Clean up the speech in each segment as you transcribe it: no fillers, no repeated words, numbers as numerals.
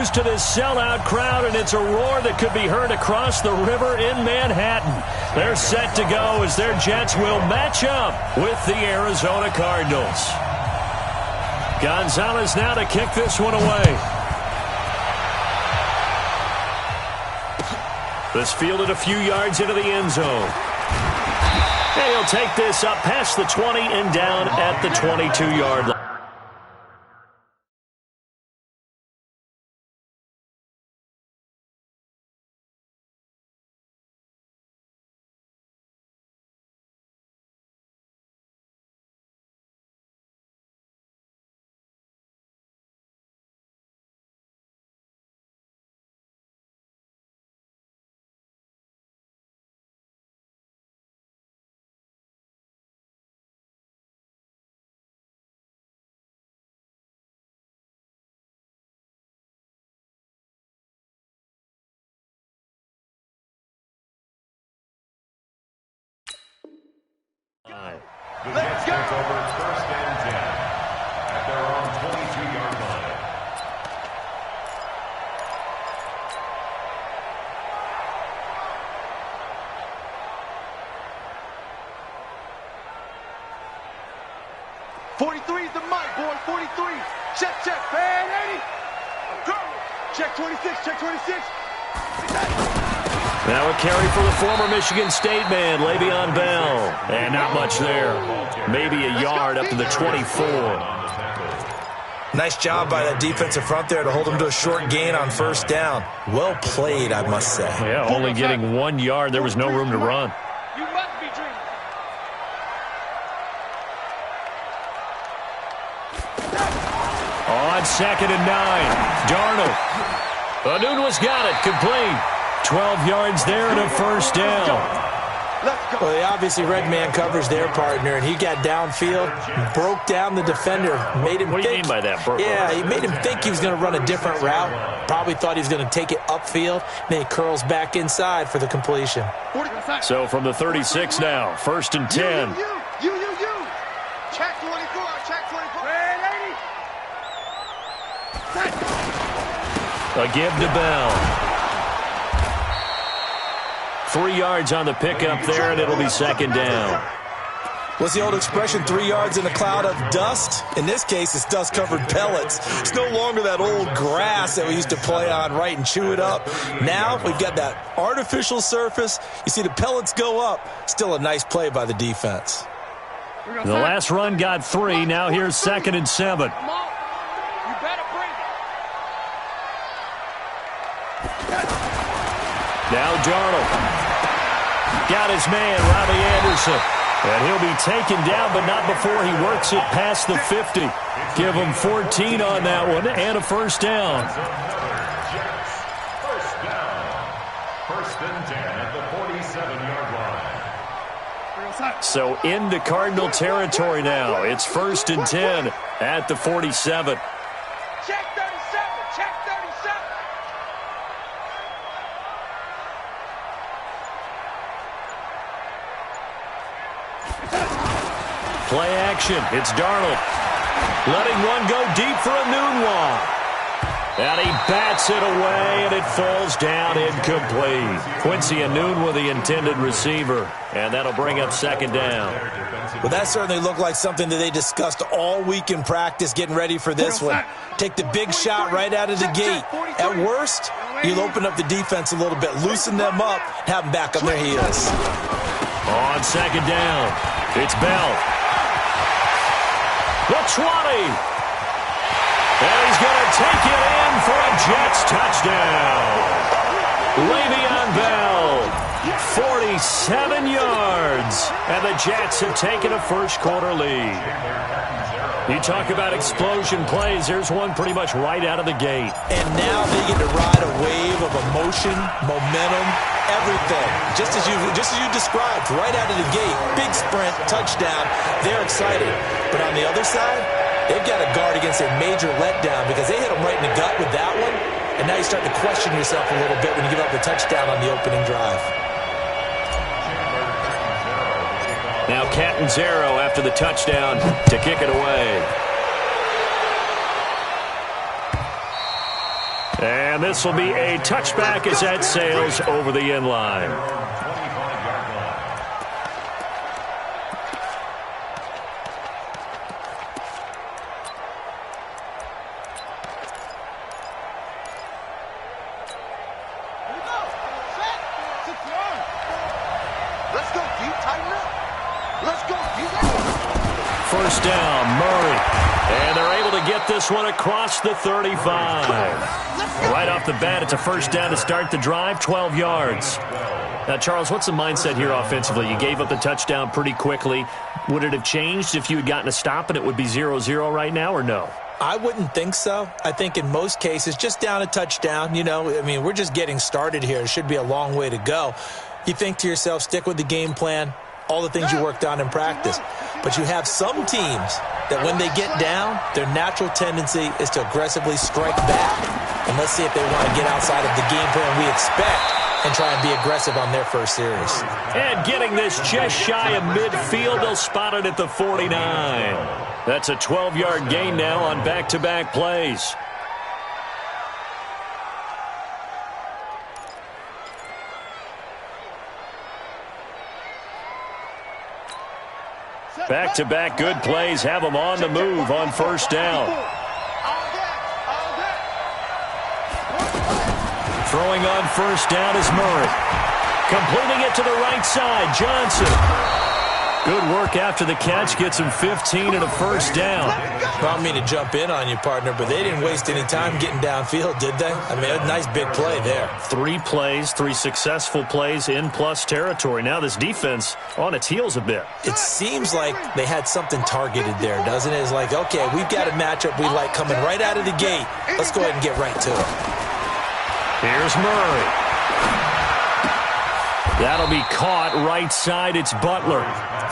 To this sellout crowd, and it's a roar that could be heard across the river in Manhattan. They're set to go as their Jets will match up with the Arizona Cardinals. Gonzalez now to kick this one away. This fielded a few yards into the end zone. And he'll take this up past the 20 and down at the 22-yard line. Let's go! Over its first and 10 at their own 22-yard line. '43's the mic, boy. 43. Check, fan 80. I'm coming. Check 26. Check 26. Now a carry for the former Michigan State man, Le'Veon Bell. And not much there. Maybe a yard up to the 24. Nice job by that defensive front there to hold him to a short gain on first down. Well played, I must say. Yeah, only getting 1 yard. There was no room to run. You must be dreaming. On 2nd and 9, Darnold. Anunwas got it, complete. 12 yards there and a first down. Well, they obviously read man coverage their partner, and he got downfield, broke down the defender, made him What do you think. mean by that, Burko? Yeah, he made him think he was going to run a different route. Probably thought he was going to take it upfield. Then he curls back inside for the completion. So from the 36 now, 1st and 10. You. Check 24. Check 24. Fan 80. A give to Bell. 3 yards on the pickup there, and it'll be 2nd down. What's the old expression, 3 yards in a cloud of dust? In this case, it's dust-covered pellets. It's no longer that old grass that we used to play on, right, and chew it up. Now we've got that artificial surface. You see the pellets go up. Still a nice play by the defense. The last run got 3. Now here's 2nd and 7. Come on. You better bring it. Now Darnold. Got his man, Robbie Anderson. And he'll be taken down, but not before he works it past the 50. Give him 14 on that one and a first down. First down. 1st and 10 at the 47-yard line. So into Cardinal territory now. It's 1st and 10 at the 47. Check 37. Check 37. Play action. It's Darnold. Letting one go deep for Enunwa. And he bats it away, and it falls down incomplete. Quincy Enunwa, the intended receiver. And that'll bring up 2nd down. Well, that certainly looked like something that they discussed all week in practice, getting ready for this one. Take the big shot right out of the gate. At worst, you'll open up the defense a little bit, loosen them up, have them back on their heels. On 2nd down, it's Bell. The 20. And he's going to take it in for a Jets touchdown. Le'Veon Bell, 47 yards. And the Jets have taken a first-quarter lead. You talk about explosion plays. There's one pretty much right out of the gate. And now they get to ride a wave of emotion, momentum, everything. Just as you described, right out of the gate. Big sprint, touchdown. They're excited. But on the other side, they've got to guard against a major letdown because they hit them right in the gut with that one. And now you start to question yourself a little bit when you give up the touchdown on the opening drive. Now Catanzaro after the touchdown to kick it away. And this will be a touchback as that sails over the end line. First down, Murray. And they're able to get this one across the 35. Right off the bat, it's a first down to start the drive, 12 yards. Now, Charles, what's the mindset here offensively? You gave up the touchdown pretty quickly. Would it have changed if you had gotten a stop and it would be 0-0 right now, or no? I wouldn't think so. I think in most cases, just down a touchdown, we're just getting started here. It should be a long way to go. You think to yourself, stick with the game plan, all the things you worked on in practice. But you have some teams that when they get down, their natural tendency is to aggressively strike back. And let's see if they want to get outside of the game plan we expect and try and be aggressive on their first series. And getting this just shy of midfield, they'll spot it at the 49. That's a 12-yard gain now on back-to-back plays. Back-to-back good plays have them on the move on first down. Throwing on first down is Murray. Completing it to the right side, Johnson. Good work after the catch, gets him 15 and a first down. I don't mean to jump in on you, partner, but they didn't waste any time getting downfield, did they? I mean, a nice big play there. 3 plays, 3 successful plays in plus territory. Now this defense on its heels a bit. It seems like they had something targeted there, doesn't it? It's like, okay, we've got a matchup we like coming right out of the gate. Let's go ahead and get right to it. Here's Murray. That'll be caught right side. It's Butler.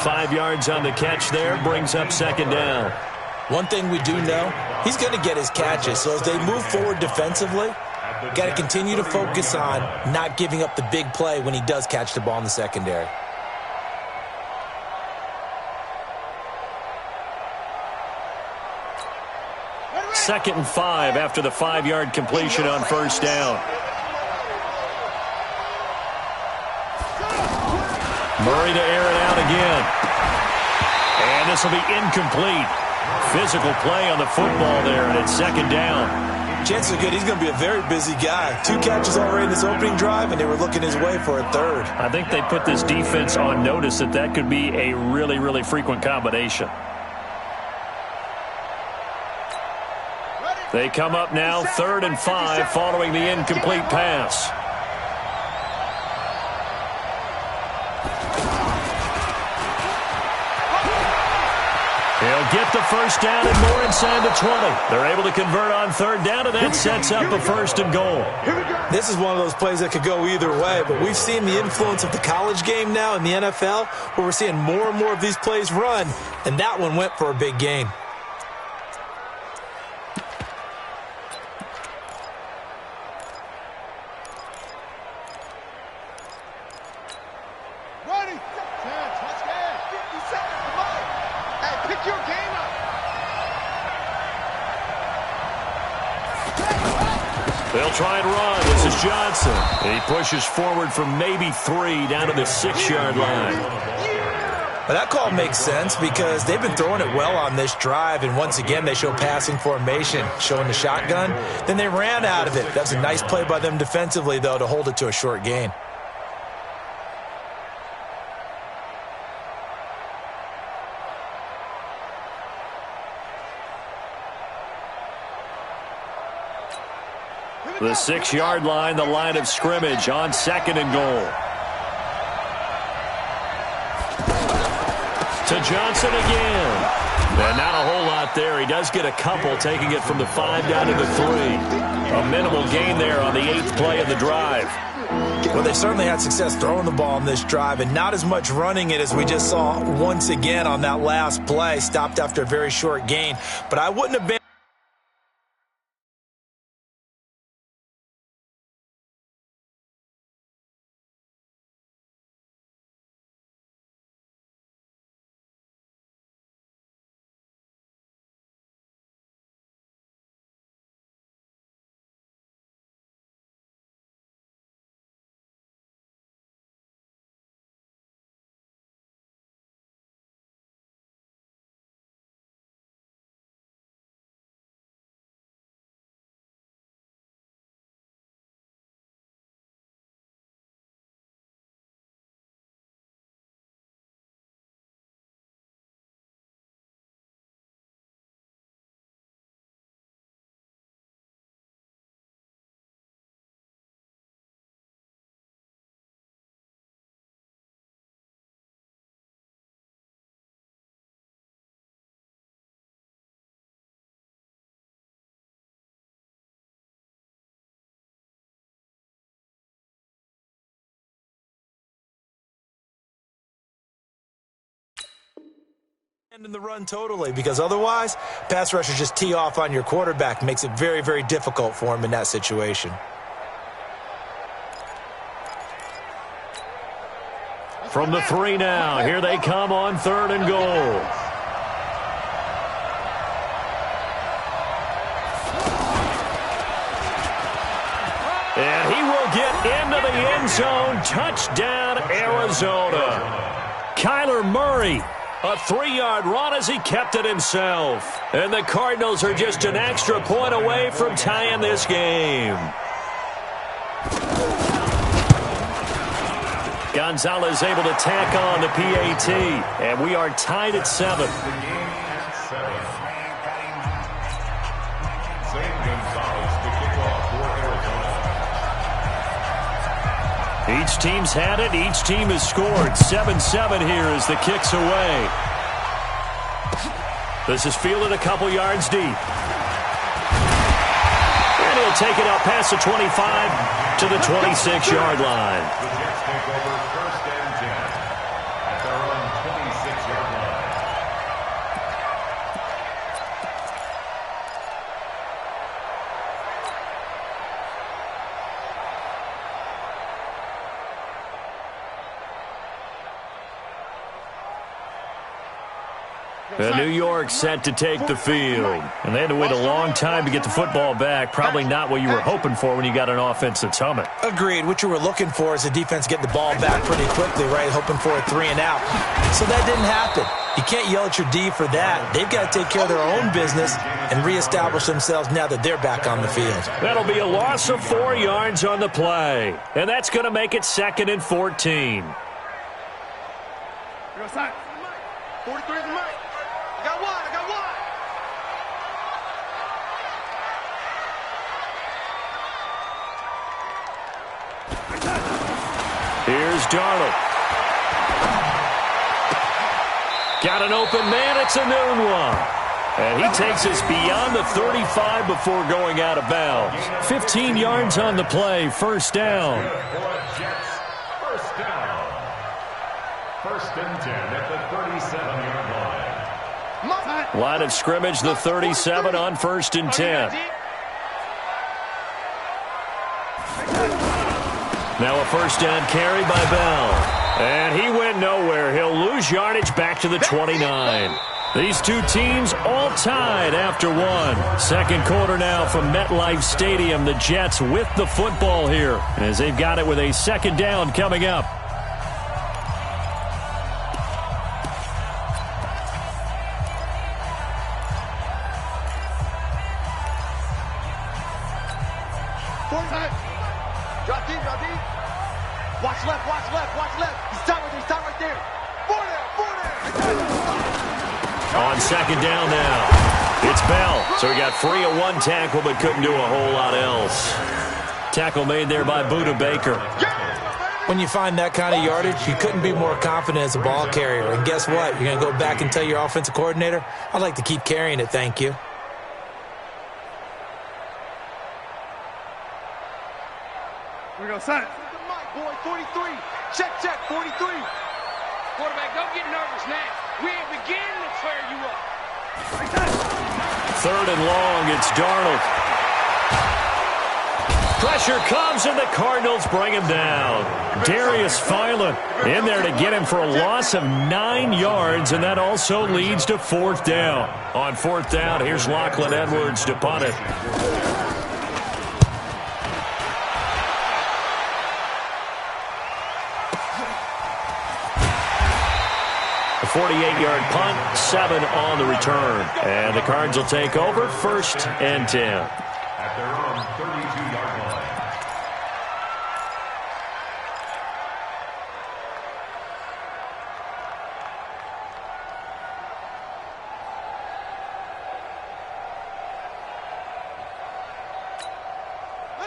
5 yards on the catch there. Brings up second down. One thing we do know, he's going to get his catches. So as they move forward defensively, got to continue to focus on not giving up the big play when he does catch the ball in the secondary. Second and 5 after the 5-yard completion on first down. Murray to air it out again. And this will be incomplete. Physical play on the football there, and it's second down. Chances are good he's going to be a very busy guy. 2 catches already in his opening drive, and they were looking his way for a third. I think they put this defense on notice that could be a really, really frequent combination. They come up now, 3rd and 5, following the incomplete pass. He'll get the first down and more inside the 20. They're able to convert on 3rd down, and that sets up a 1st and goal. This is one of those plays that could go either way, but we've seen the influence of the college game now in the NFL, where we're seeing more and more of these plays run, and that one went for a big gain. They'll try and run. This is Johnson. He pushes forward from maybe 3 down to the 6-yard line. Well, that call makes sense because they've been throwing it well on this drive, and once again they show passing formation, showing the shotgun. Then they ran out of it. That was a nice play by them defensively, though, to hold it to a short gain. The 6-yard line, the line of scrimmage on 2nd and goal. To Johnson again. And not a whole lot there. He does get a couple, taking it from the 5 down to the 3. A minimal gain there on the 8th play of the drive. Well, they certainly had success throwing the ball on this drive, and not as much running it as we just saw once again on that last play. Stopped after a very short gain. But I wouldn't have been In the run totally, because otherwise, pass rushers just tee off on your quarterback. Makes it very, very difficult for him in that situation. From the 3 now, here they come on 3rd and goal. And he will get into the end zone. Touchdown, Arizona. Kyler Murray, a 3-yard run as he kept it himself. And the Cardinals are just an extra point away from tying this game. Gonzalez able to tack on the PAT, and we are tied at 7. The game at 7. Zane Gonzalez to kick off for Arizona. Each team's had it. Each team has scored. 7-7 here as the kick's away. This is fielded a couple yards deep. And he'll take it up past the 25 to the 26-yard line. The Jets take over 1st and 10 at their own 26-yard line. And New York set to take the field. And they had to wait a long time to get the football back. Probably not what you were hoping for when you got an offense that's humming. Agreed. What you were looking for is the defense getting the ball back pretty quickly, right? Hoping for a 3 and out. So that didn't happen. You can't yell at your D for that. They've got to take care of their own business and reestablish themselves now that they're back on the field. That'll be a loss of 4 yards on the play. And that's going to make it 2nd and 14. 43 is the mic. I got one. Here's Darnold. Got an open man. It's a noon one. And he takes us beyond the 35 before going out of bounds. 15 yards on the play. 1st down. Jets, 1st down. 1st and 10 at the 37-yard line. Line of scrimmage, the 37 on 1st and 10. Now a 1st down carry by Bell. And he went nowhere. He'll lose yardage back to the 29. These two teams all tied after 1. 2nd quarter now from MetLife Stadium. The Jets with the football here as they've got it with a 2nd down coming up. Drop deep. Watch left. He's tight right there. 4 there. On 2nd down now, it's Bell. So he got free of 1 tackle but couldn't do a whole lot else. Tackle made there by Buda Baker. When you find that kind of yardage, you couldn't be more confident as a ball carrier. And guess what? You're going to go back and tell your offensive coordinator, I'd like to keep carrying it, thank you. Here we go, son. Boy, 43. Check, 43. Quarterback, don't get nervous now. We ain't beginning to tear you up. 3rd and long, it's Darnold. Pressure comes and the Cardinals bring him down. Darius Philon in there to get him for a loss of 9 yards, and that also leads to 4th down. On 4th down, here's Lachlan Edwards to punt it. A 48-yard punt, 7 on the return. And the Cards will take over 1st and 10. At their own 32-yard line.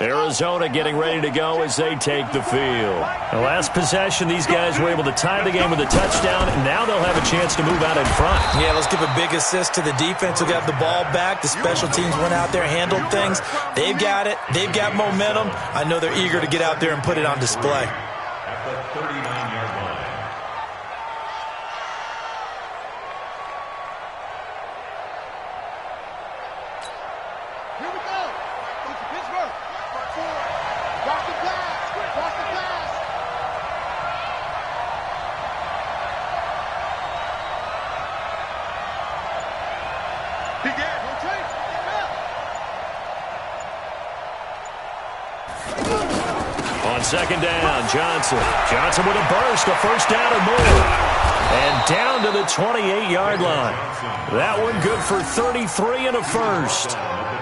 Arizona getting ready to go as they take the field. The last possession, these guys were able to tie the game with a touchdown, and now they'll have a chance to move out in front. Yeah, let's give a big assist to the defense who got the ball back. The special teams went out there, handled things. They've got it. They've got momentum. I know they're eager to get out there and put it on display. At the 39-yard line. On second down, Johnson. Johnson with a burst, a first down and more. And down to the 28-yard line. That one good for 33 and a first.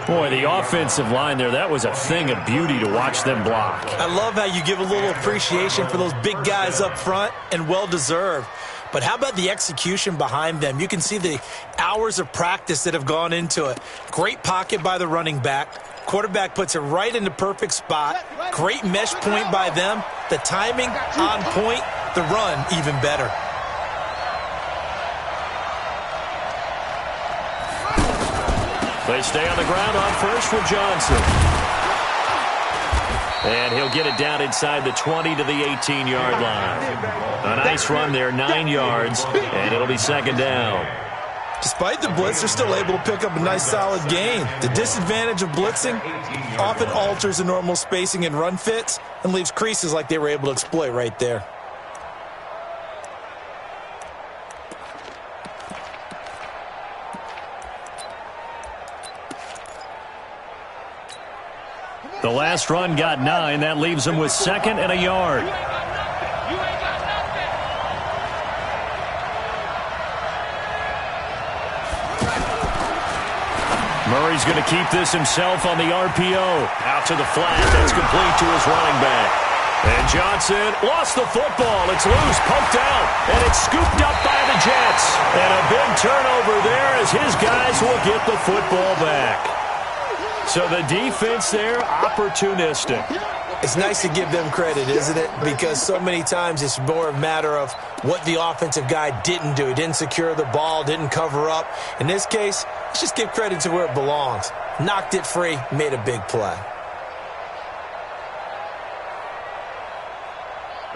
Boy, the offensive line there, that was a thing of beauty to watch them block. I love how you give a little appreciation for those big guys up front, and well-deserved. But how about the execution behind them? You can see the hours of practice that have gone into it. Great pocket by the running back. Quarterback puts it right in the perfect spot. Great mesh point by them. The timing on point. The run even better. They stay on the ground on first with Johnson. And he'll get it down inside the 20 to the 18-yard line. A nice run there, 9 yards, and it'll be second down. Despite the blitz, they're still able to pick up a nice solid gain. The disadvantage of blitzing often alters the normal spacing and run fits and leaves creases like they were able to exploit right there. The last run got 9. That leaves them with second and a yard. Murray's going to keep this himself on the RPO. Out to the flat. That's complete to his running back. And Johnson lost the football. It's loose, poked out, and it's scooped up by the Jets. And a big turnover there as his guys will get the football back. So the defense there, opportunistic. It's nice to give them credit, isn't it? Because so many times it's more a matter of what the offensive guy didn't do. He didn't secure the ball, didn't cover up. In this case, let's just give credit to where it belongs. Knocked it free, made a big play.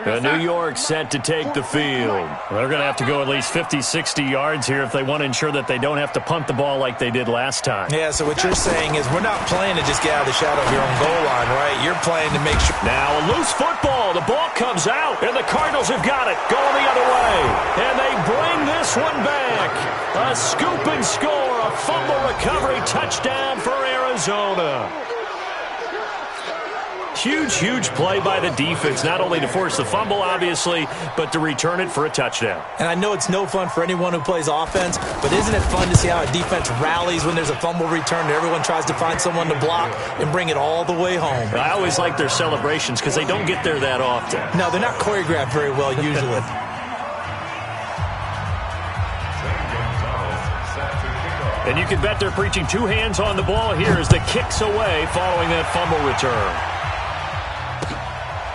New York set to take the field. They're going to have to go at least 50, 60 yards here if they want to ensure that they don't have to punt the ball like they did last time. Yeah, so what you're saying is we're not playing to just get out of the shadow of your own goal line, right? You're playing to make sure. Now a loose football. The ball comes out, and the Cardinals have got it. Going the other way. And they bring this one back. A scoop and score. A fumble recovery touchdown for Arizona. Huge, huge play by the defense, not only to force the fumble, obviously, but to return it for a touchdown. And I know it's no fun for anyone who plays offense, but isn't it fun to see how a defense rallies when there's a fumble return and everyone tries to find someone to block and bring it all the way home? I always like their celebrations because they don't get there that often. No, they're not choreographed very well usually. And you can bet they're preaching two hands on the ball here as the kick's away following that fumble return.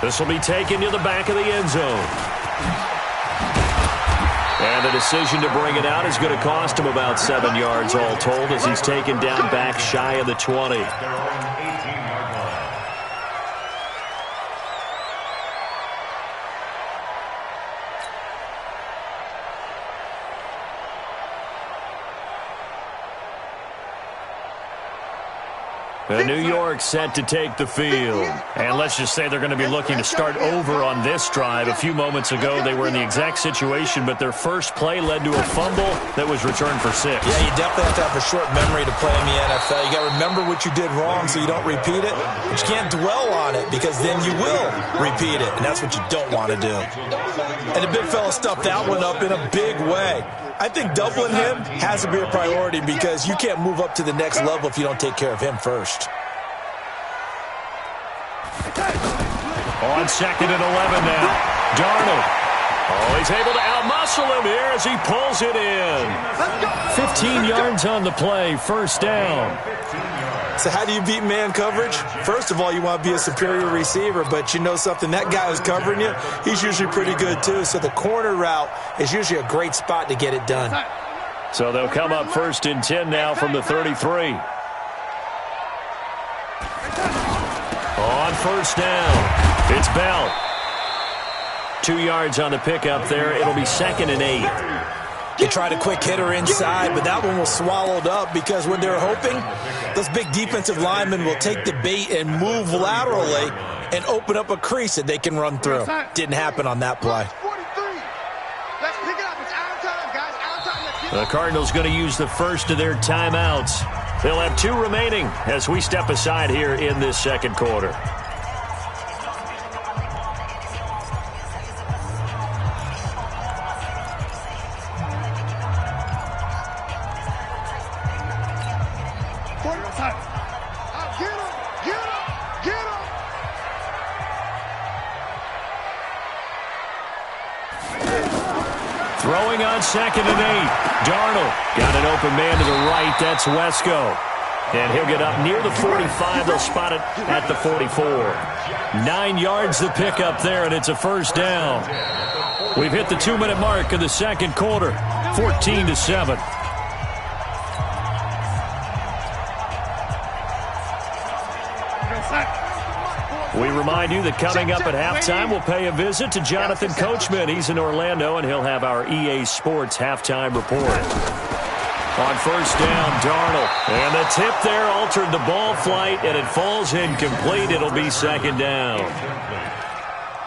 This will be taken to the back of the end zone. And the decision to bring it out is going to cost him about 7 yards all told as he's taken down back shy of the 20. New York set to take the field. And let's just say they're going to be looking to start over on this drive. A few moments ago, they were in the exact situation, but their first play led to a fumble that was returned for 6. Yeah, you definitely have to have a short memory to play in the NFL. You got to remember what you did wrong so you don't repeat it. But you can't dwell on it because then you will repeat it, and that's what you don't want to do. And the big fella stuffed that one up in a big way. I think doubling him has to be a priority because you can't move up to the next level if you don't take care of him first. On second and 11 now. Darnold. Oh, he's able to outmuscle him here as he pulls it in. 15 yards on the play, first down. So how do you beat man coverage? First of all, you want to be a superior receiver, but you know something, that guy who's covering you, he's usually pretty good too. So the corner route is usually a great spot to get it done. So they'll come up first and 10 now from the 33. On first down, it's Bell. 2 yards on the pickup there. It'll be second and 8. They tried a quick hitter inside, but that one was swallowed up because what they're hoping, those big defensive linemen will take the bait and move laterally and open up a crease that they can run through. Didn't happen on that play. Let's pick it up. It's out of time, guys. Out of time. The Cardinals going to use the first of their timeouts. They'll have 2 remaining as we step aside here in this second quarter. Throwing on 2nd and 8. Darnold got an open man to the right. That's Wesco. And he'll get up near the 45. They'll spot it at the 44. 9 yards to pick up there, and it's a first down. We've hit the 2-minute mark of the second quarter. 14-7. We remind you that coming up at halftime, we'll pay a visit to Jonathan Coachman. He's in Orlando, and he'll have our EA Sports halftime report. On first down, Darnold. And the tip there altered the ball flight, and it falls incomplete. It'll be 2nd down.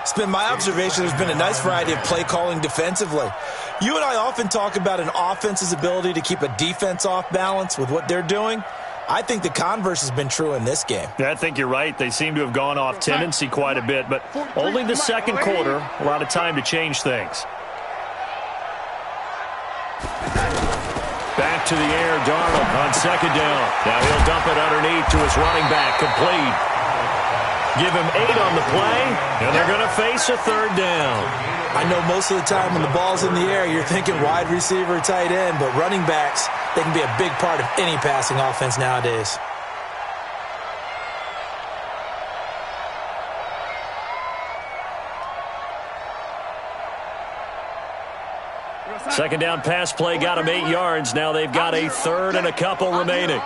It's been my observation there's been a nice variety of play calling defensively. You and I often talk about an offense's ability to keep a defense off balance with what they're doing. I think the converse has been true in this game. Yeah, I think you're right. They seem to have gone off tendency quite a bit, but only the second quarter, a lot of time to change things. Back to the air, Darnold on 2nd down. Now he'll dump it underneath to his running back, complete. Give him 8 on the play, and they're going to face a 3rd down. I know most of the time when the ball's in the air, you're thinking wide receiver, tight end, but running backs, they can be a big part of any passing offense nowadays. Second down pass play got him 8 yards. Now they've got a 3rd and a couple remaining.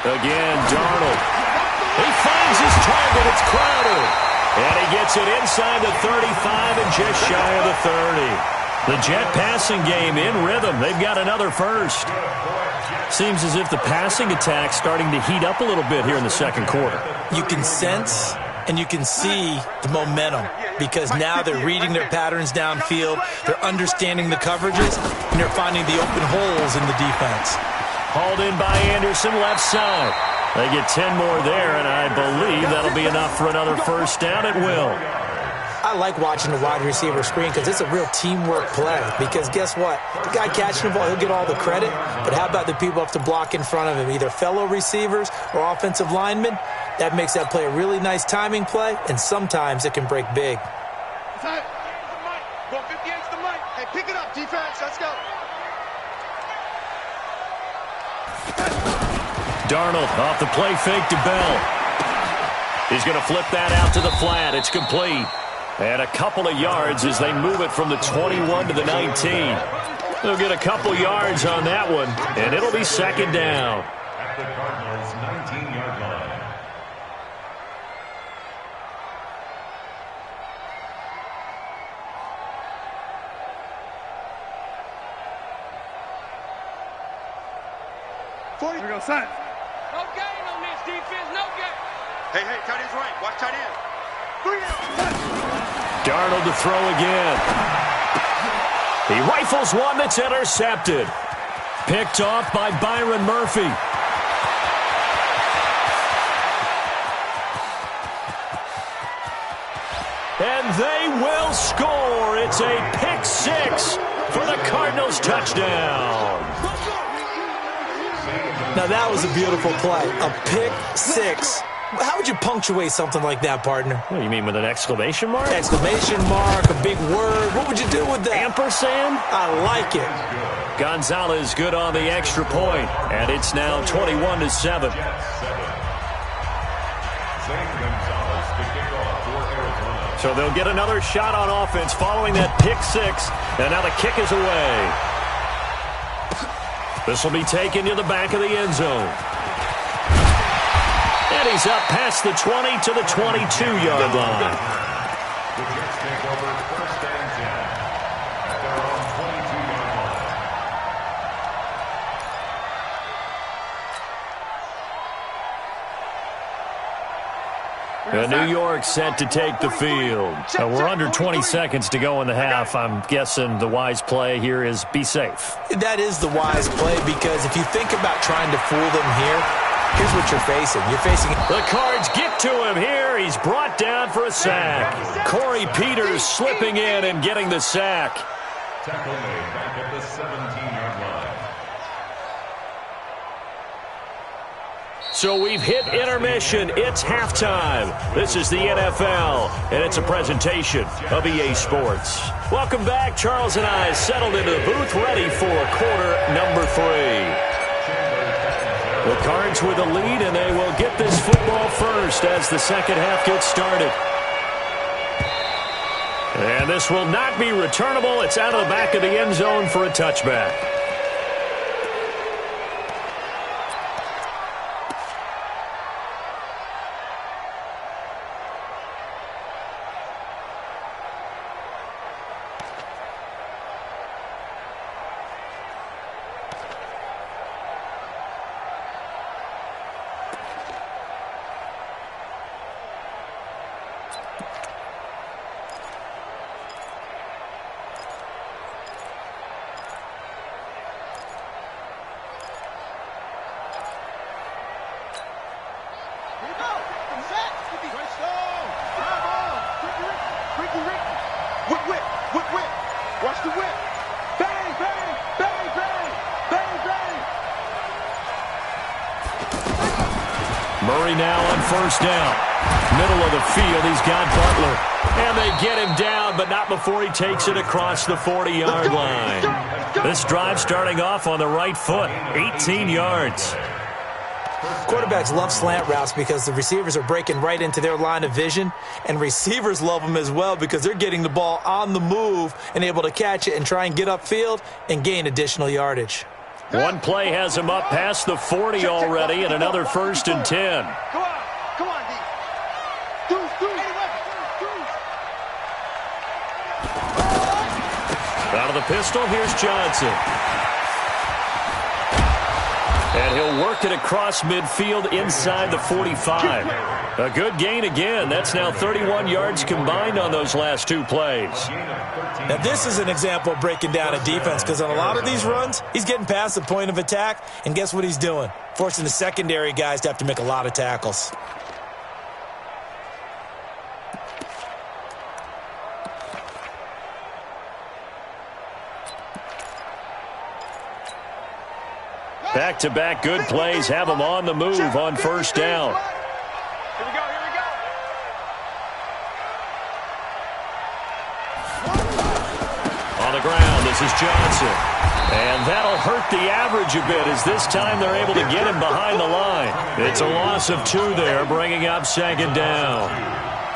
Again, Darnold. He finds his target. It's Crowder. And he gets it inside the 35 and just shy of the 30. The Jet passing game in rhythm. They've got another first. Seems as if the passing attack's starting to heat up a little bit here in the second quarter. You can sense and you can see the momentum because now they're reading their patterns downfield, they're understanding the coverages, and they're finding the open holes in the defense. Hauled in by Anderson, left side. They get 10 more there, and I believe that'll be enough for another first down at will. I like watching the wide receiver screen because it's a real teamwork play. Because guess what? The guy catching the ball, he'll get all the credit. But how about the people have to block in front of him, either fellow receivers or offensive linemen? That makes that play a really nice timing play, and sometimes it can break big. Go 58's the mic. Hey, pick it up, defense. Let's go. Darnold off the play fake to Bell. He's going to flip that out to the flat. It's complete. And a couple of yards as they move it from the 21 to the 19. They'll get a couple yards on that one, and it'll be 2nd down. At the Cardinals' 19-yard line. Here we go, son. No gain on this defense, no gain. Hey, tight end's right. Watch tight end. 3 down. Darnold to throw again. He rifles one that's intercepted. Picked off by Byron Murphy. And they will score. It's a pick 6 for the Cardinals touchdown. Now that was a beautiful play. A pick 6. How would you punctuate something like that, partner? What, you mean with an exclamation mark? Exclamation mark, a big word. What would you do with that? Ampersand? I like it. Gonzalez good on the extra point, and it's now 21-7. So they'll get another shot on offense following that pick 6, and now the kick is away. This will be taken to the back of the end zone. And he's up past the 20 to the 22-yard line. The Jets take over 1st and 10 at their own 22-yard line. New York set to take the field. We're under 20 seconds to go in the half. I'm guessing the wise play here is be safe. That is the wise play because if you think about trying to fool them here, here's what you're facing. You're facing... The Cards get to him here. He's brought down for a sack. Corey Peters slipping in and getting the sack. Tackle made back at the 17-yard line. So we've hit intermission. It's halftime. This is the NFL, and it's a presentation of EA Sports. Welcome back. Charles and I settled into the booth ready for quarter number 3. The Cards with the lead, and they will get this football first as the second half gets started. And this will not be returnable. It's out of the back of the end zone for a touchback. Watch the whip. Bang, bang, bang, bang, bang, bang. Murray now on first down. Middle of the field, he's got Butler. And they get him down, but not before he takes it across the 40-yard line. This drive starting off on the right foot, 18 yards. Quarterbacks love slant routes because the receivers are breaking right into their line of vision, and receivers love them as well because they're getting the ball on the move and able to catch it and try and get upfield and gain additional yardage. One play has him up past the 40 already, and another 1st and 10. Come on, D. Out of the pistol, here's Johnson. And he'll work it across midfield inside the 45. A good gain again. That's now 31 yards combined on those last 2 plays. Now, this is an example of breaking down a defense because on a lot of these runs, he's getting past the point of attack, and guess what he's doing? Forcing the secondary guys to have to make a lot of tackles. Back-to-back good plays have him on the move on first down. Here we go. On the ground, this is Johnson. And that'll hurt the average a bit as this time they're able to get him behind the line. It's a loss of 2 there, bringing up 2nd down.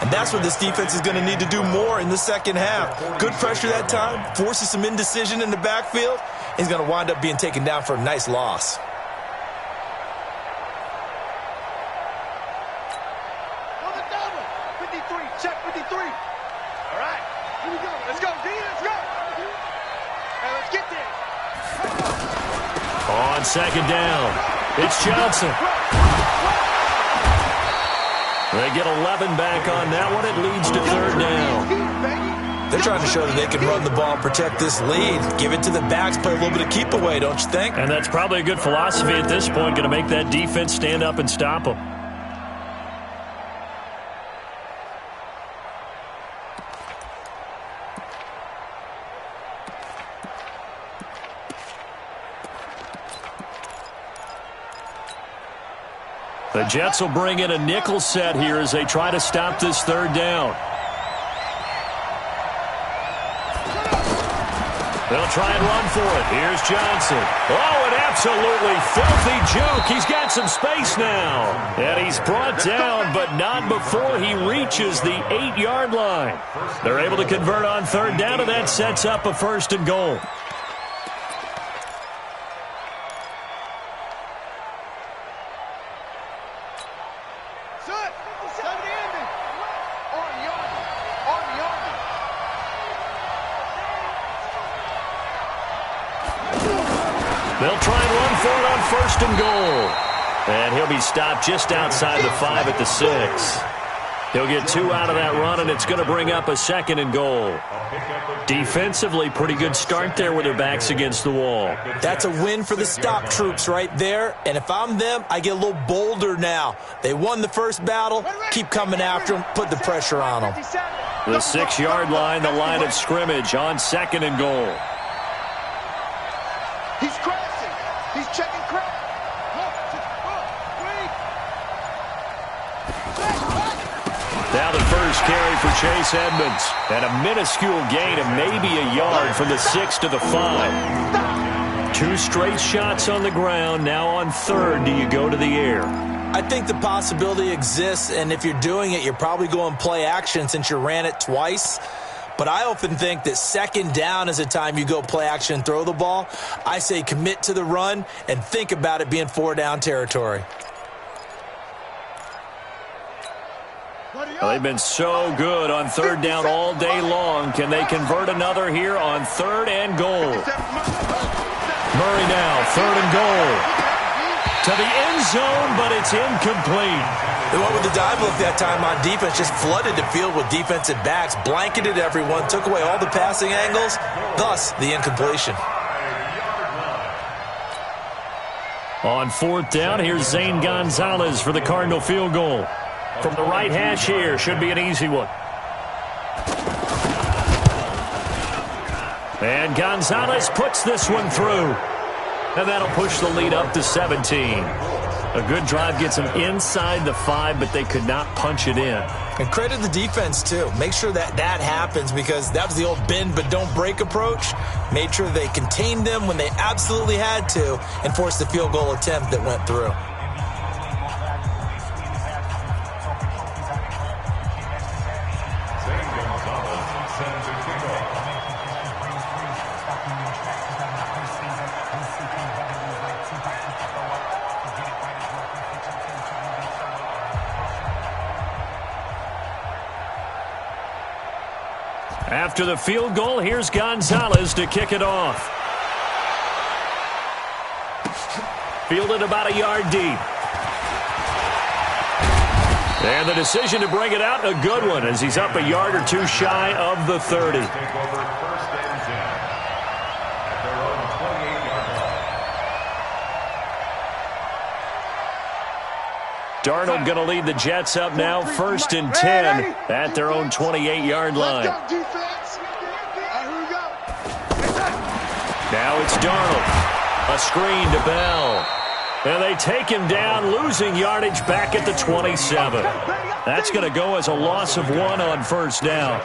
And that's what this defense is going to need to do more in the second half. Good pressure that time, forces some indecision in the backfield. He's going to wind up being taken down for a nice loss. On the double. 53. Check 53. All right. Here we go. Let's go, D. Let's go. Hey, let's get there. On 2nd down, it's Johnson. They get 11 back on that one. It leads to 3rd down. They're trying to show that they can run the ball and protect this lead. Give it to the backs, play a little bit of keep away, don't you think? And that's probably a good philosophy at this point, going to make that defense stand up and stop them. The Jets will bring in a nickel set here as they try to stop this 3rd down. They'll try and run for it. Here's Johnson. Oh, an absolutely filthy juke. He's got some space now. And he's brought down, but not before he reaches the 8-yard line. They're able to convert on 3rd down, and that sets up a 1st and goal. They'll try and run for it on 1st and goal. And he'll be stopped just outside the 5 at the 6. He'll get 2 out of that run, and it's going to bring up a 2nd and goal. Defensively, pretty good start there with their backs against the wall. That's a win for the stop troops right there. And if I'm them, I get a little bolder now. They won the first battle. Keep coming after them. Put the pressure on them. The 6-yard line, the line of scrimmage on 2nd and goal. He's crashing. He's checking crack. Now the first carry for Chase Edmonds. And a minuscule gain of maybe a yard from the 6 to the 5. 2 straight shots on the ground. Now on third, do you go to the air? I think the possibility exists, and if you're doing it, you're probably going play action since you ran it twice. But I often think that second down is a time you go play action and throw the ball. I say commit to the run and think about it being 4-down territory. Well, they've been so good on third down all day long. Can they convert another here on third and goal? Murray now, third and goal. To the end zone, but it's incomplete. They went with the dive look that time on defense, just flooded the field with defensive backs, blanketed everyone, took away all the passing angles, thus the incompletion. On fourth down, here's Zane Gonzalez for the Cardinal field goal. From the right hash here, should be an easy one. And Gonzalez puts this one through. And that'll push the lead up to 17. A good drive gets them inside the 5, but they could not punch it in. And credit the defense, too. Make sure that happens because that was the old bend but don't break approach. Made sure they contained them when they absolutely had to and forced the field goal attempt that went through. After the field goal, here's Gonzalez to kick it off. Fielded about a yard deep. And the decision to bring it out, a good one, as he's up a yard or two shy of the 30. Darnold going to lead the Jets up now, 1st and 10 at their own 28-yard line. Now it's Darnold. A screen to Bell. And they take him down, losing yardage back at the 27. That's going to go as a loss of 1 on first down.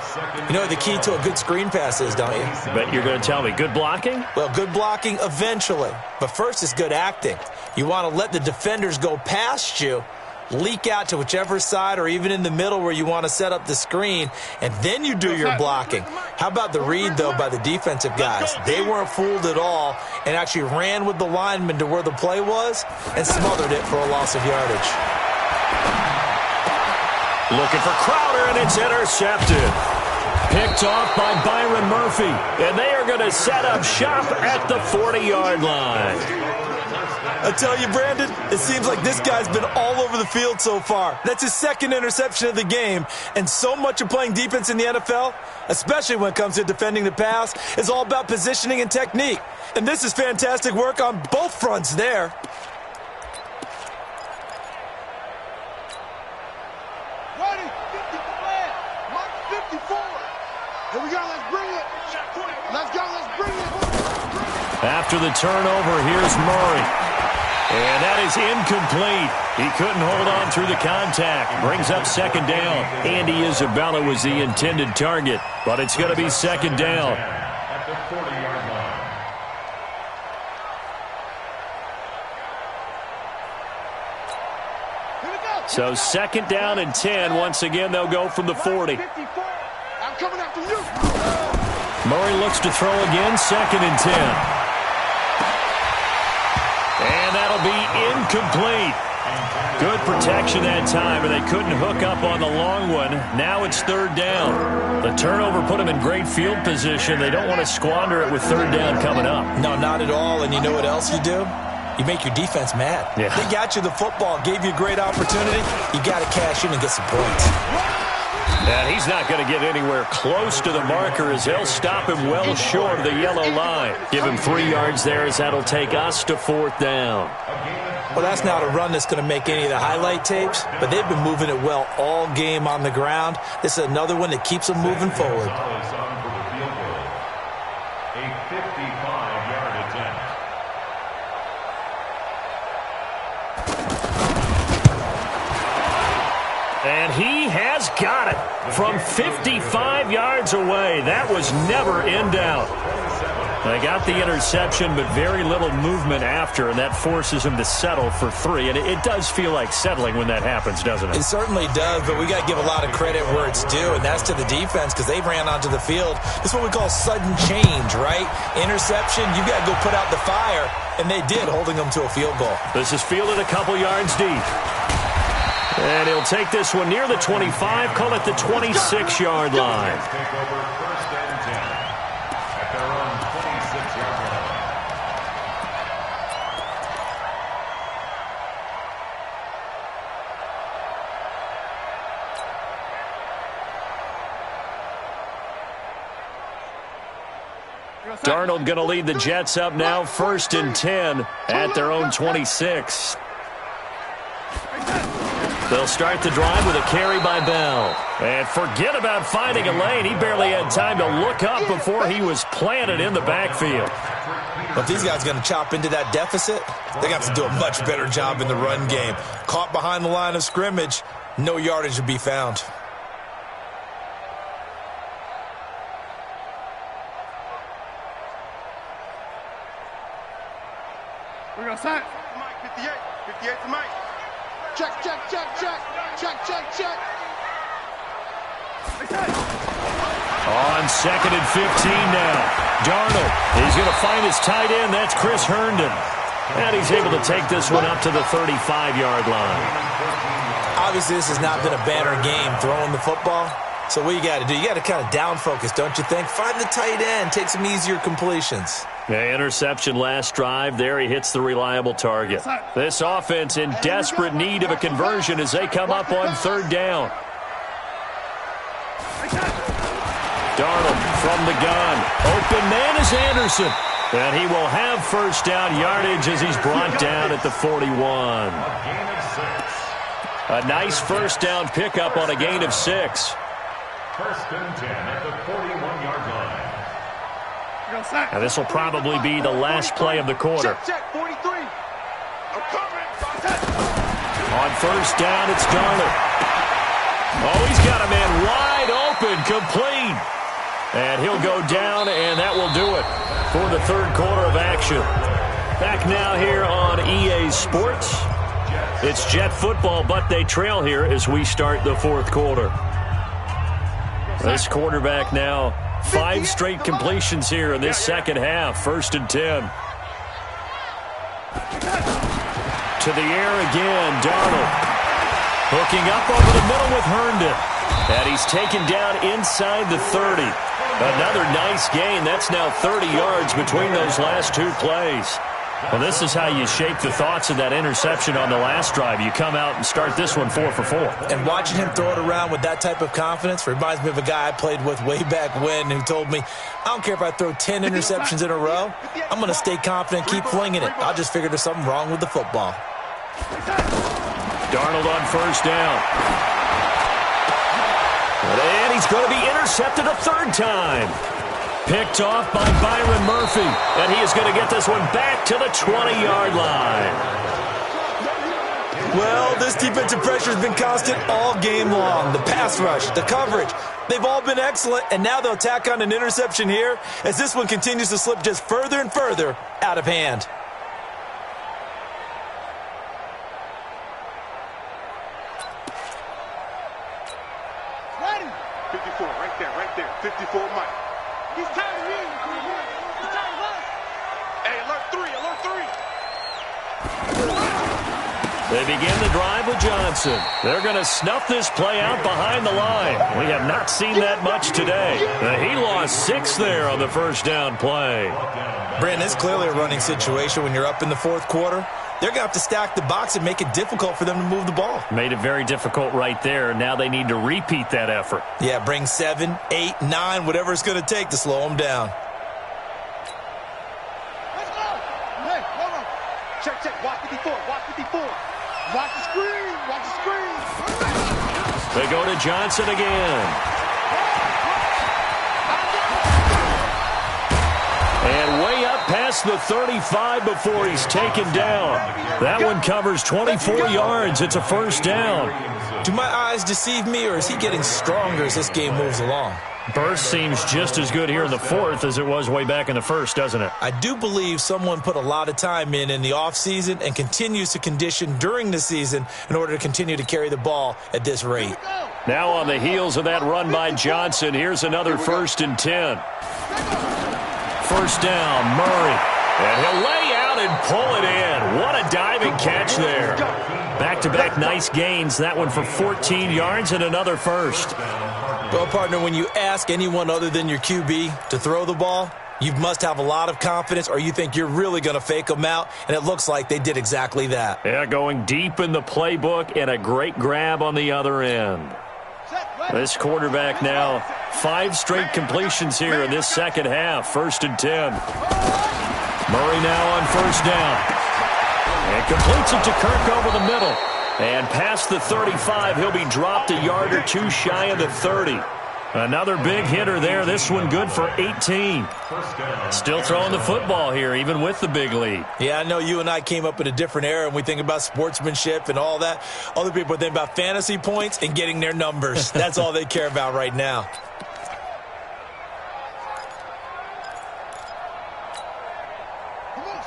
You know what the key to a good screen pass is, don't you? Bet you're going to tell me good blocking? Well, good blocking eventually. But first is good acting. You want to let the defenders go past you, leak out to whichever side or even in the middle where you want to set up the screen, and then you do your blocking. How about the read, though, by the defensive guys? They weren't fooled at all and actually ran with the lineman to where the play was and smothered it for a loss of yardage. Looking for Crowder, and it's intercepted. Picked off by Byron Murphy, and they are going to set up shop at the 40-yard line. I tell you, Brandon, it seems like this guy's been all over the field so far. That's his 2nd interception of the game, and so much of playing defense in the NFL, especially when it comes to defending the pass, is all about positioning and technique. And this is fantastic work on both fronts there. Ready, 50 flag, Mark 54. Here we go, let's bring it. Let's go, let's bring it. After the turnover, here's Murray. And that is incomplete. He couldn't hold on through the contact. Brings up 2nd down. Andy Isabella was the intended target, but it's going to be 2nd down. At the 40-yard line. So 2nd down and 10. Once again, they'll go from the 40. I'm coming after you. Murray looks to throw again, 2nd and 10. And that'll be incomplete. Good protection that time, and they couldn't hook up on the long one. Now it's 3rd down. The turnover put them in great field position. They don't want to squander it with 3rd down coming up. No, not at all. And you know what else you do? You make your defense mad. Yeah. They got you the football, gave you a great opportunity. You got to cash in and get some points. And he's not going to get anywhere close to the marker as they'll stop him well short of the yellow line. Give him 3 yards there as that'll take us to 4th down. Well, that's not a run that's going to make any of the highlight tapes, but they've been moving it well all game on the ground. This is another one that keeps them moving forward. A 55-yard attempt. And he has got it from 55 yards away. That was never in doubt. They got the interception, but very little movement after, and that forces him to settle for 3. And it does feel like settling when that happens, doesn't it? It certainly does, but we got to give a lot of credit where it's due, and that's to the defense because they ran onto the field. It's what we call sudden change, right? Interception, you got to go put out the fire, and they did, holding them to a field goal. This is fielded a couple yards deep. And he'll take this one near the 25, call it the 26-yard line. Take over first and 10 at their own 26-yard line. Darnold going to lead the Jets up now, first and 10 at their own 26. They'll start the drive with a carry by Bell. And forget about finding a lane. He barely had time to look up before he was planted in the backfield. But if these guys are going to chop into that deficit, they got to do a much better job in the run game. Caught behind the line of scrimmage, no yardage to be found. We're going to set. Mike, 58. 58 to Mike. Check, check, check, check. Check, check, check. On second and 15 now. Darnold, he's going to find his tight end. That's Chris Herndon. And he's able to take this one up to the 35-yard line. Obviously, this has not been a banner game throwing the football. So what you got to do, you got to kind of down focus, don't you think? Find the tight end, take some easier completions. The interception last drive. There he hits the reliable target. This offense in desperate need of a conversion as they come up on third down. Darnold from the gun. Open man is Anderson. And he will have first down yardage as he's brought down at the 41. A nice first down pickup on a gain of 6. First and 10 at the 41-yard line. And this will probably be the last play of the quarter. Check, 43. I'm coming. On first down, it's Darnold. Oh, he's got a man wide open, complete. And he'll go down, and that will do it for the third quarter of action. Back now here on EA Sports. It's Jet football, but they trail here as we start the fourth quarter. This quarterback now, 5 straight completions here in this second half. First and 10. To the air again, Darnold. Hooking up over the middle with Herndon. And he's taken down inside the 30. Another nice gain. That's now 30 yards between those last 2 plays. Well, this is how you shape the thoughts of that interception on the last drive. You come out and start this one 4 for 4. And watching him throw it around with that type of confidence reminds me of a guy I played with way back when who told me, I don't care if I throw 10 interceptions in a row. I'm going to stay confident, keep flinging it. I'll just figure there's something wrong with the football. Darnold on first down. And he's going to be intercepted a third time. Picked off by Byron Murphy. And he is going to get this one back to the 20-yard line. Well, this defensive pressure has been constant all game long. The pass rush, the coverage, they've all been excellent. And now they'll tack on an interception here as this one continues to slip just further and further out of hand. Ready? 54, right there. 54, Mike. He's tired of me. He's tired of us. Hey, alert 3. They begin the drive with Johnson. They're going to snuff this play out behind the line. We have not seen that much today. He lost 6 there on the first down play. Brandon, it's clearly a running situation when you're up in the fourth quarter. They're going to have to stack the box and make it difficult for them to move the ball. Made it very difficult right there. Now they need to repeat that effort. Yeah, bring 7, 8, 9, whatever it's going to take to slow them down. Let's go. Hey, hold on. Check. Watch 54. Watch the screen. They go to Johnson again. And way up past past the 35 before he's taken down. That one covers 24 yards. It's a first down. Do my eyes deceive me, or is he getting stronger as this game moves along? Burst seems just as good here in the fourth as it was way back in the first, doesn't it? I do believe someone put a lot of time in the offseason and continues to condition during the season in order to continue to carry the ball at this rate. Now on the heels of that run by Johnson, here's another 1st and 10. First down, Murray. And he'll lay out and pull it in. What a diving catch there. Back-to-back nice gains. That one for 14 yards and another first. Well, partner, when you ask anyone other than your QB to throw the ball, you must have a lot of confidence, or you think you're really going to fake them out, and it looks like they did exactly that. Yeah, going deep in the playbook and a great grab on the other end. This quarterback now, 5 straight completions here in this second half. 1st and 10. Murray now on first down. And completes it to Kirk over the middle. And past the 35, he'll be dropped a yard or two shy of the 30. Another big hitter there. This one good for 18. Still throwing the football here, even with the big lead. Yeah, I know you and I came up in a different era, and we think about sportsmanship and all that. Other people think about fantasy points and getting their numbers. That's all they care about right now.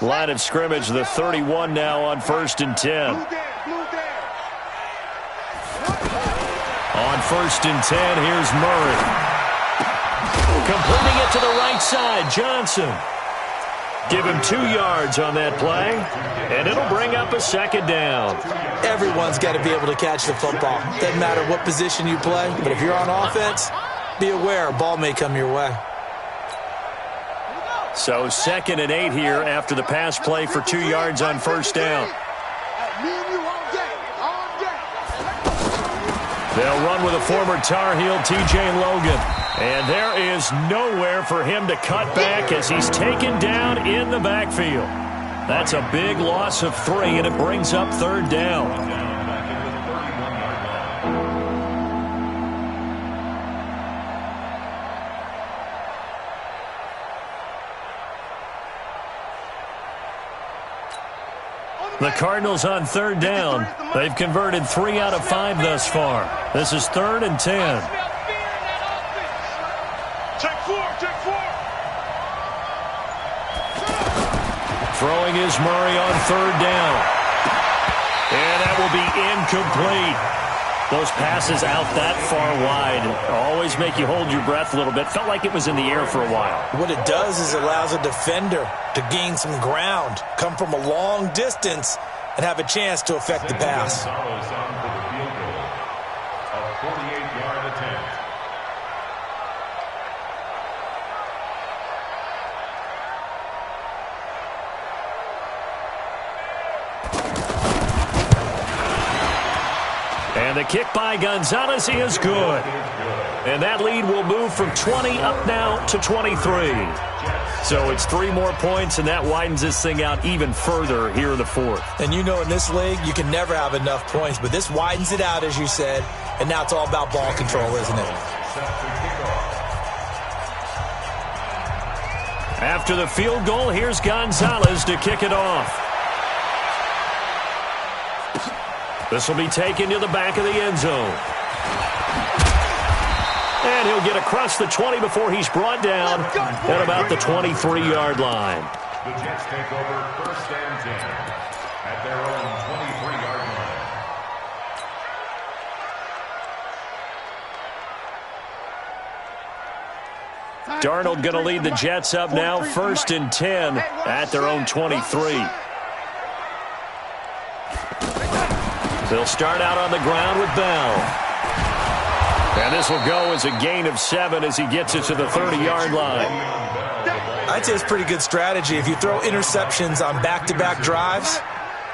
Line of scrimmage, the 31 now on 1st and 10. On 1st and 10, here's Murray. Completing it to the right side, Johnson. Give him 2 yards on that play, and it'll bring up a second down. Everyone's got to be able to catch the football. Doesn't matter what position you play, but if you're on offense, be aware a ball may come your way. So 2nd and 8 here after the pass play for 2 yards on first down. They'll run with a former Tar Heel, T.J. Logan. And there is nowhere for him to cut back as he's taken down in the backfield. That's a big loss of 3, and it brings up 3rd down. The Cardinals on 3rd down. They've converted 3 out of 5 thus far. This is 3rd and 10. Check 4. Throwing is Murray on 3rd down. And that will be incomplete. Those passes out that far wide always make you hold your breath a little bit. Felt like it was in the air for a while. What it does is it allows a defender to gain some ground, come from a long distance, and have a chance to affect the pass. A 48-yard attempt. And the kick by Gonzalez is good. And that lead will move from 20 up now to 23. So it's 3 more points, and that widens this thing out even further here in the 4th. And you know in this league, you can never have enough points, but this widens it out, as you said, and now it's all about ball control, isn't it? After the field goal, here's Gonzalez to kick it off. This will be taken to the back of the end zone. And he'll get across the 20 before he's brought down at about the 23-yard line. The Jets take over 1st and 10 at their own 23-yard line. Darnold going to lead the Jets up now, 1st and 10 at their own 23. They'll start out on the ground with Bell. And this will go as a gain of 7 as he gets it to the 30-yard line. I'd say it's pretty good strategy. If you throw interceptions on back-to-back drives,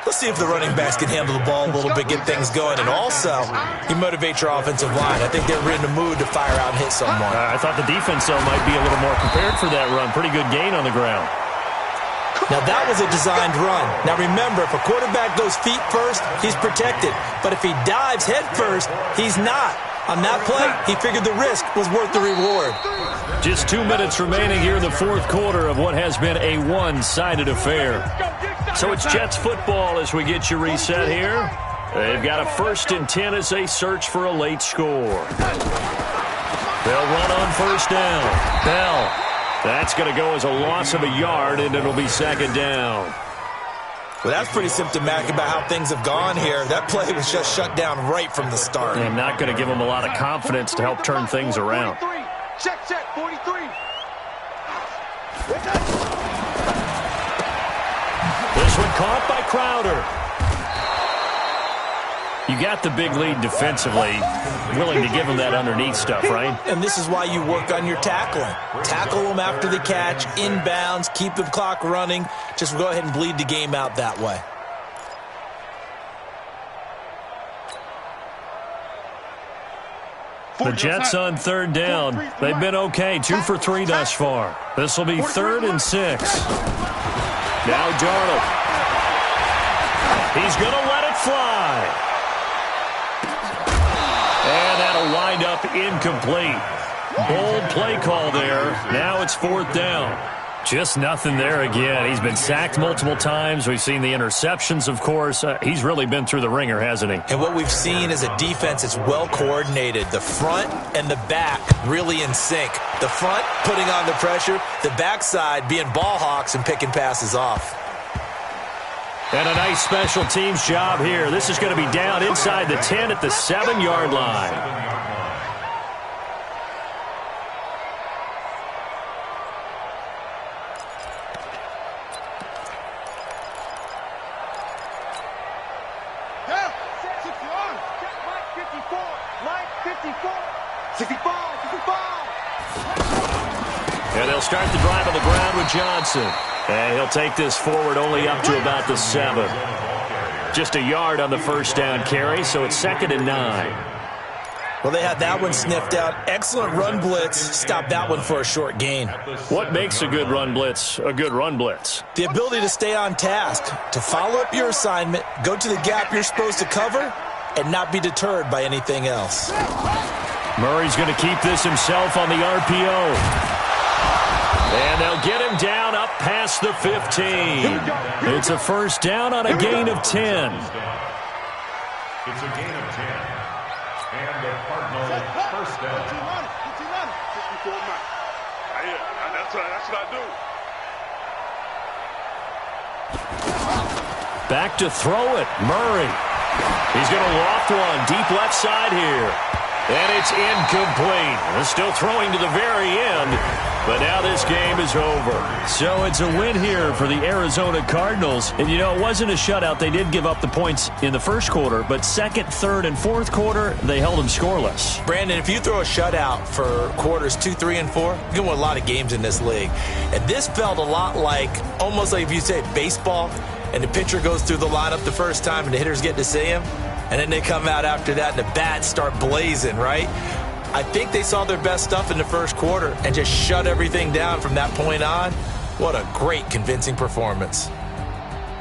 let's see if the running backs can handle the ball a little bit, get things going. And also, you motivate your offensive line. I think they're in the mood to fire out and hit someone. I thought the defense, though, might be a little more prepared for that run. Pretty good gain on the ground. Now, that was a designed run. Now, remember, if a quarterback goes feet first, he's protected. But if he dives head first, he's not. On that play, he figured the risk was worth the reward. Just 2 minutes remaining here in the fourth quarter of what has been a one-sided affair. So it's Jets football as we get you reset here. They've got a 1st and 10 as they search for a late score. They'll run on first down. Bell. That's going to go as a loss of a yard, and it'll be 2nd down. Well, that's pretty symptomatic about how things have gone here. That play was just shut down right from the start. And not going to give them a lot of confidence to help turn things around. Check, 43. This one caught by Crowder. You got the big lead defensively. Willing to give them that underneath stuff, right? And this is why you work on your tackling. Tackle them after the catch, inbounds, keep the clock running. Just go ahead and bleed the game out that way. The Jets on 3rd down. They've been okay, 2 for 3 thus far. This will be 3rd and 6. Now Darnold. He's going to let it fly. And that'll wind up incomplete. Bold play call there. Now it's 4th down. Just nothing there again. He's been sacked multiple times. We've seen the interceptions, of course. He's really been through the ringer, hasn't he? And what we've seen is a defense that's well coordinated. The front and the back really in sync. The front putting on the pressure. The backside being ball hawks and picking passes off. And a nice special teams job here. This is going to be down inside the 10 at the 7-yard line. Yeah, 64. And they'll start the drive on the ground with Johnson. And he'll take this forward only up to about the 7. Just a yard on the first down carry, so it's 2nd and 9. Well, they had that one sniffed out. Excellent run blitz. Stopped that one for a short gain. What makes a good run blitz a good run blitz? The ability to stay on task, to follow up your assignment, go to the gap you're supposed to cover, and not be deterred by anything else. Murray's going to keep this himself on the RPO. And they'll get him down up past the 15. It's a first down on a gain of 10. It's a gain of 10. And the Cardinals first down. That's what I do. Back to throw it. Murray. He's going to loft one deep left side here. And it's incomplete. They're still throwing to the very end. But now this game is over. So it's a win here for the Arizona Cardinals. And, you know, it wasn't a shutout. They did give up the points in the first quarter. But 2nd, 3rd, and 4th quarter, they held them scoreless. Brandon, if you throw a shutout for quarters 2, 3, and 4, you can win a lot of games in this league. And this felt a lot like, almost like if you say baseball, and the pitcher goes through the lineup the first time and the hitters get to see him. And then they come out after that and the bats start blazing, right? I think they saw their best stuff in the first quarter and just shut everything down from that point on. What a great, convincing performance.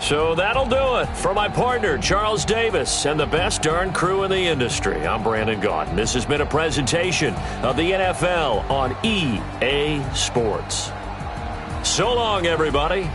So that'll do it for my partner, Charles Davis, and the best darn crew in the industry. I'm Brandon Gaudin. This has been a presentation of the NFL on EA Sports. So long, everybody.